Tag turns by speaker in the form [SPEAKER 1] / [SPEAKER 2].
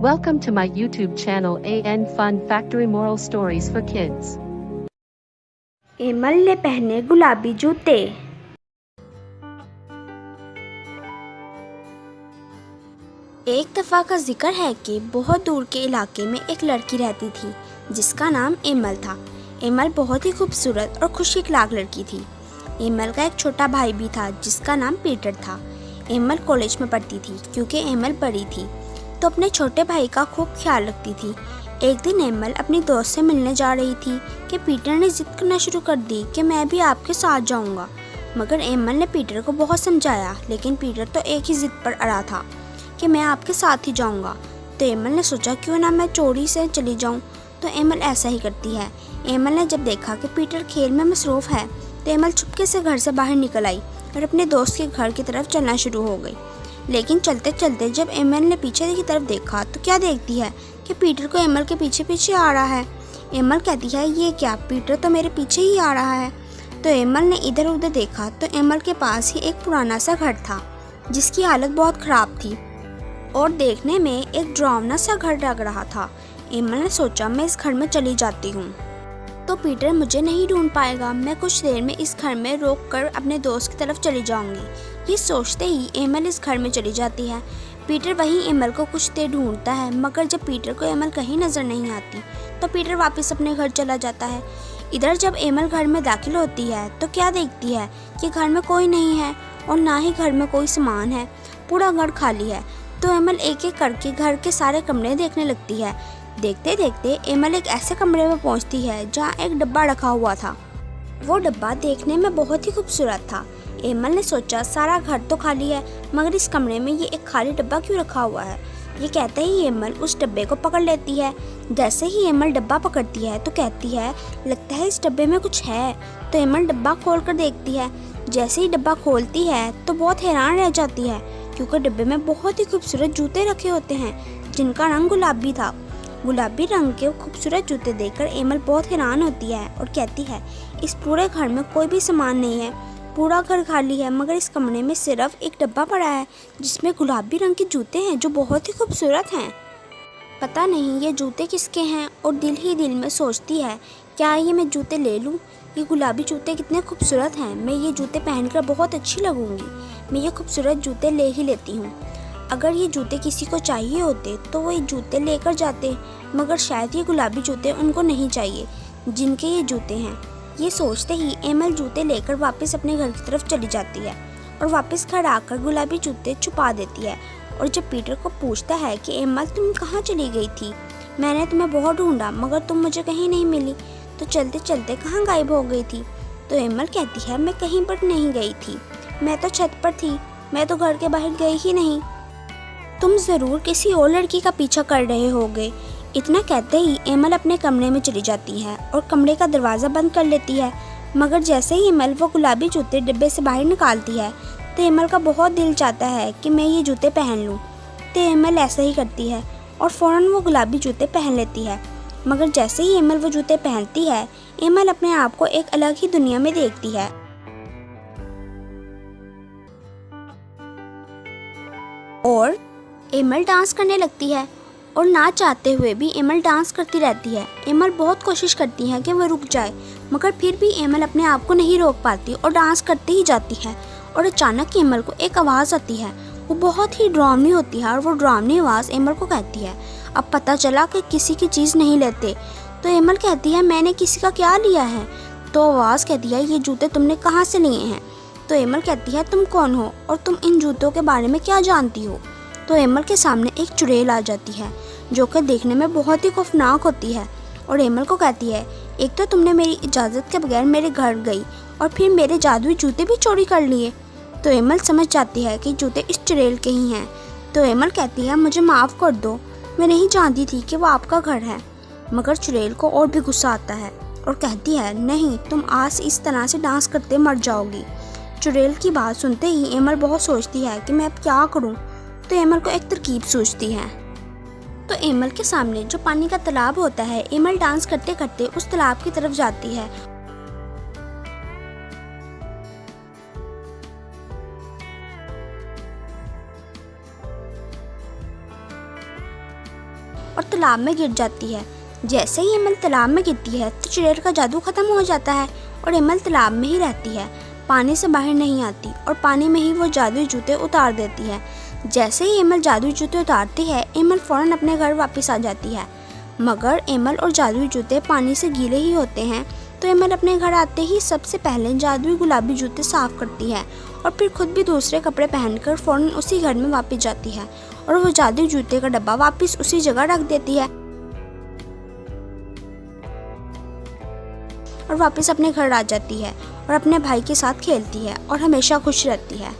[SPEAKER 1] Welcome to my YouTube channel AN Fun Factory Moral Stories for Kids.
[SPEAKER 2] Emil ने पहने गुलाबी जूते। एक दफ़ा का जिक्र है कि बहुत दूर के इलाके में एक लड़की रहती थी जिसका नाम एमल था। एमल बहुत ही खूबसूरत और खुश अखलाक लड़की थी। एमल का एक छोटा भाई भी था जिसका नाम पीटर था। एमल कॉलेज में पढ़ती थी क्योंकि एमल बड़ी थी तो अपने छोटे भाई का खूब ख्याल रखती थी। एक दिन एमल अपनी दोस्त से मिलने जा रही थी कि पीटर ने जिद करना शुरू कर दी कि मैं भी आपके साथ जाऊंगा। मगर एमल ने पीटर को बहुत समझाया लेकिन पीटर तो एक ही जिद पर अड़ा था कि मैं आपके साथ ही जाऊंगा। तो एमल ने सोचा क्यों ना मैं चोरी से चली जाऊं। तो एमल ऐसा ही करती है। एमल ने जब देखा कि पीटर खेल में मसरूफ़ है तो एमल चुपके से घर से बाहर निकल आई और अपने दोस्त के घर की तरफ चलना शुरू हो गई। लेकिन चलते चलते जब एमल ने पीछे की तरफ देखा तो क्या देखती है कि पीटर को एमल के पीछे पीछे आ रहा है। एमल कहती है ये क्या, पीटर तो मेरे पीछे ही आ रहा है। तो एमल ने इधर उधर देखा तो एमल के पास ही एक पुराना सा घर था जिसकी हालत बहुत ख़राब थी और देखने में एक डरावना सा घर लग रहा था। एमल ने सोचा मैं इस घर में चली जाती हूँ तो पीटर मुझे नहीं ढूंढ पाएगा। मैं कुछ देर में इस घर में रोक कर अपने दोस्त की तरफ चली जाऊंगी। ये सोचते ही एमल इस घर में चली जाती है। पीटर वहीं एमल को कुछ देर ढूंढता है मगर जब पीटर को एमल कहीं नज़र नहीं आती तो पीटर वापस अपने घर चला जाता है। इधर जब एमल घर में दाखिल होती है तो क्या देखती है कि घर में कोई नहीं है और ना ही घर में कोई सामान है, पूरा घर खाली है। तो एमल एक एक करके घर के सारे कमरे देखने लगती है। देखते देखते एमल एक ऐसे कमरे में पहुंचती है जहां एक डब्बा रखा हुआ था। वो डब्बा देखने में बहुत ही खूबसूरत था। एमल ने सोचा सारा घर तो खाली है मगर इस कमरे में ये एक खाली डब्बा क्यों रखा हुआ है। ये कहते ही एमल उस डब्बे को पकड़ लेती है। जैसे ही एमल डब्बा पकड़ती है तो कहती है लगता है इस डब्बे में कुछ है। तो एमल डब्बा खोल कर देखती है। जैसे ही डब्बा खोलती है तो बहुत हैरान रह जाती है क्योंकि डब्बे में बहुत ही खूबसूरत जूते रखे होते हैं जिनका रंग गुलाबी था। गुलाबी रंग के खूबसूरत जूते देखकर एमल बहुत हैरान होती है और कहती है इस पूरे घर में कोई भी सामान नहीं है, पूरा घर खाली है मगर इस कमरे में सिर्फ एक डब्बा पड़ा है जिसमें गुलाबी रंग के जूते हैं जो बहुत ही खूबसूरत हैं। पता नहीं ये जूते किसके हैं और दिल ही दिल में सोचती है क्या ये मैं जूते ले लूँ। ये गुलाबी जूते कितने खूबसूरत हैं, मैं ये जूते पहनकर बहुत अच्छी लगूंगी। मैं ये खूबसूरत जूते ले ही लेती हूँ। अगर ये जूते किसी को चाहिए होते तो वो ये जूते लेकर जाते मगर शायद ये गुलाबी जूते उनको नहीं चाहिए जिनके ये जूते हैं। ये सोचते ही एमल जूते लेकर वापस अपने घर की तरफ चली जाती है और वापस घर आकर गुलाबी जूते छुपा देती है। और जब पीटर को पूछता है कि एमल तुम कहाँ चली गई थी, मैंने तुम्हें बहुत ढूंढा मगर तुम मुझे कहीं नहीं मिली, तो चलते चलते कहाँ गायब हो गई थी। तो एमल कहती है मैं कहीं पर नहीं गई थी, मैं तो छत पर थी, मैं तो घर के बाहर गई ही नहीं। तुम ज़रूर किसी और लड़की का पीछा कर रहे होगे। इतना कहते ही एमल अपने कमरे में चली जाती है और कमरे का दरवाज़ा बंद कर लेती है। मगर जैसे ही एमल वो गुलाबी जूते डिब्बे से बाहर निकालती है तो एमल का बहुत दिल चाहता है कि मैं ये जूते पहन लूँ। तो एमल ऐसा ही करती है और फ़ौरन वो गुलाबी जूते पहन लेती है। मगर जैसे ही एमल वो जूते पहनती है एमल अपने आप को एक अलग ही दुनिया में देखती है और एमल डांस करने लगती है और ना चाहते हुए भी एमल डांस करती रहती है। एमल बहुत कोशिश करती है कि वह रुक जाए मगर फिर भी एमल अपने आप को नहीं रोक पाती और डांस करती ही जाती है। और अचानक एमल को एक आवाज़ आती है। वो बहुत ही डरावनी होती है और वो डरावनी आवाज़ एमल को कहती है अब पता चला कि किसी की चीज़ नहीं लेते। तो एमल कहती है मैंने किसी का क्या लिया है। तो आवाज़ कहती है ये जूते तुमने कहाँ से लिए हैं। तो एमल कहती है तुम कौन हो और तुम इन जूतों के बारे में क्या जानती हो। तो एमल के सामने एक चुड़ैल आ जाती है जो कि देखने में बहुत ही खौफनाक होती है और एमल को कहती है एक तो तुमने मेरी इजाज़त के बगैर मेरे घर गई और फिर मेरे जादुई जूते भी चोरी कर लिए। तो एमल समझ जाती है कि जूते इस चुड़ैल के ही हैं। तो एमल कहती है मुझे माफ़ कर दो, मैं नहीं जानती थी कि वो आपका घर है। मगर चुड़ैल को और भी गुस्सा आता है और कहती है नहीं, तुम आज इस तरह से डांस करते मर जाओगी। चुड़ैल की बात सुनते ही एमल बहुत सोचती है कि मैं अब क्या करूं। तो एमल को एक तरकीब सूझती है। तो एमल के सामने जो पानी का तालाब होता है, एमल डांस करते करते उस तालाब की तरफ जाती है और तालाब में गिर जाती है। जैसे ही एमल तालाब में गिरती है तो चुड़ैल का जादू ख़त्म हो जाता है और एमल तालाब में ही रहती है, पानी से बाहर नहीं आती और पानी में ही वो जादुई जूते उतार देती है। जैसे ही एमल जादुई जूते उतारती है एमल फ़ौरन अपने घर वापस आ जाती है। मगर एमल और जादुई जूते पानी से गीले ही होते हैं, तो एमल अपने घर आते ही सबसे पहले जादुई गुलाबी जूते साफ़ करती है और फिर खुद भी दूसरे कपड़े पहनकर फ़ौरन उसी घर में वापस जाती है और वो जादुई जूते का डब्बा वापस उसी जगह रख देती है और वापस अपने घर आ जाती है और अपने भाई के साथ खेलती है और हमेशा खुश रहती है।